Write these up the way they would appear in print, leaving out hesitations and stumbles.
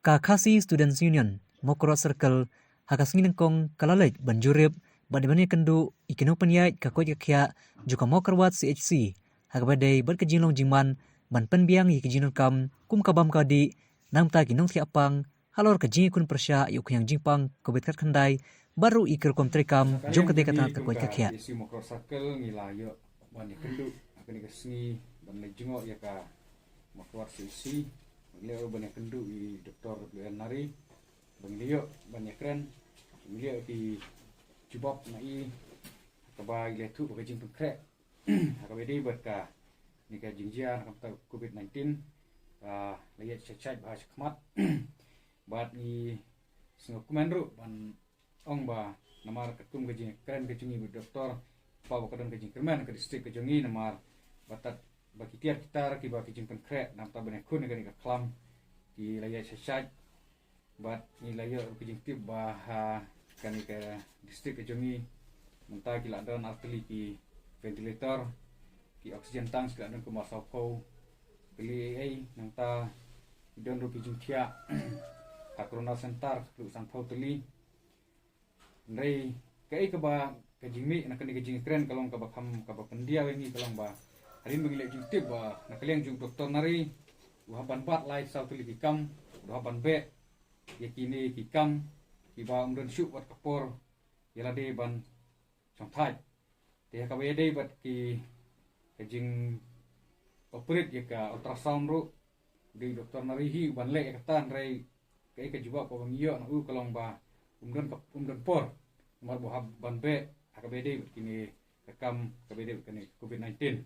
Kakasi Students Union, Mokrot Circle, hakas nginengkong kalalej banjurib, badibani kendu, ikinu penyait kakoi kakya, juga mokrwat CHC, hakabadai berkejinglong jingman, ban penbiang yikijinul kam, kum kabam kadi, namta kinong siapang, halor kejing kun persya yuk yang jingpang, kobetkat kendai, baru ikir kom trekam, jong ketika tanat kakoi kakya. Isi Mokrot Circle ngilayo, bani kendu, akan ikasni, ban lejengok ya ka Mokrot CHC, beliau banyak kendu di Dr. Beliau Nari, beliau banyak keren, beliau di jubab nai, kabah beliau tu bagi jingpun krek, kabah dia berkah nikah jingjia, kabah COVID-19, lihat cecai bahasa kemat, buat ni sengok kumenru, ban ong bah namar ketum kejing keren kejungi doktor, pawa kadang kejing kerman ke distrik kejungi namar batat bagi tiap kita kiba kejing konkret nam ta banyak kun negara klam di layar sesat bat ni layar kejing tip bah kan ke distrik kejungi mentah kila dan artili ki ventilator ki oksigen tank kila dan ke masau beli nam ta don ru kejing tia corona center lu sang pau teli ndai kai keba kejing mi nak kejing keren kalau kaba kam kaba pendia ini kalau ba hari ini bagi lejing tip bah nak kalian jung doktor nari uhaban bat lai sau tuli kikam uhaban be yakini kikam kiba umdan syuk wat kapor yala de ban sampai dia ka wede bat ki kejing operate ya ka ultrasound ru di doktor nari hi ban le katan rai kai ka juba ko bangiyo na kalau ba umdan por mar uhaban be akabede kini rekam kabede kini COVID-19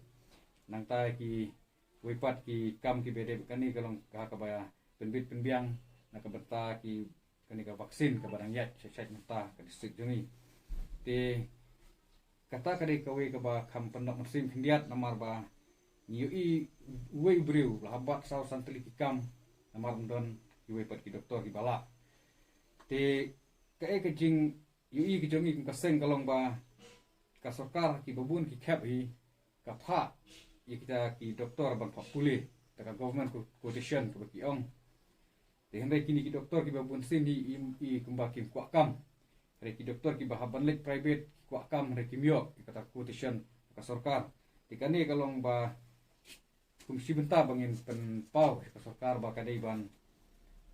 nang ta ki wipat ki kam ki bede kani kalong ka kabaya penbit penbiang na kaberta ki kani ka vaksin ka barang yat sesat mata ka distrik jungi te kata kade kawe ka ba kam pendok musim hindiat namar ba niui we briu lahabat saw santli ki kam namar undon ki wipat ki doktor ki bala te kae ka jing yui ki jungi ka seng kalong ba ka sarkar ki babun ki khap hi ka pha ya kita ki doktor ban pulih taka government quotation ke baki ong de hendak kini ki doktor ki babun sini i kumbaki kwa kam re ki doktor ki bahaban lek private kwa kam re ki myo ki kata quotation ka sarkar tikani kalong ba kumsi benta bangin pen pau ka sarkar ba kadai ban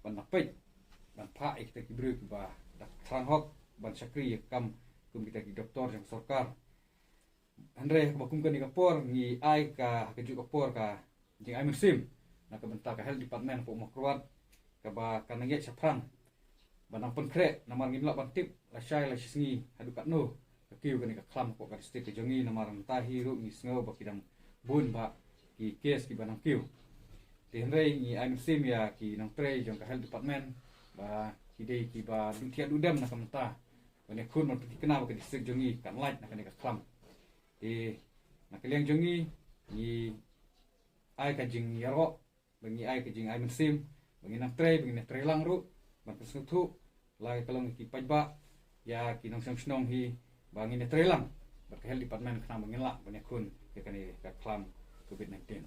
napet ban pha kita ki bru ki ba trang hok ban sakri kam kum kita ki doktor yang sarkar Andre bakum kan kapor ni ai ka keju kapor ka jing ai musim na ka benta ka health department po makruat ka ba kanange saprang banang penkre namar ngimla bantip la syai la sisngi hadu katno ka kiu kan ka klam po ka state ke jongi namar mentahi ru ni sngo ba kidam bun ba ki kes ki banang kiu te andre ni ai musim ya ki nang tre jong ka health department ba kidei ki ba dutia dudam na ka menta bane kun mon piti kenal ka district jongi kan light na ka klam nak kalian jongi ni ai ka jing yaro bangi ai ka jing ai musim bangi nak tre lang ru ban pesutu lai kalong ki pajba ya ki nong snong hi bangi ne tre lang ba ka hel department kana bangila banyak kun ke kani ka klam COVID-19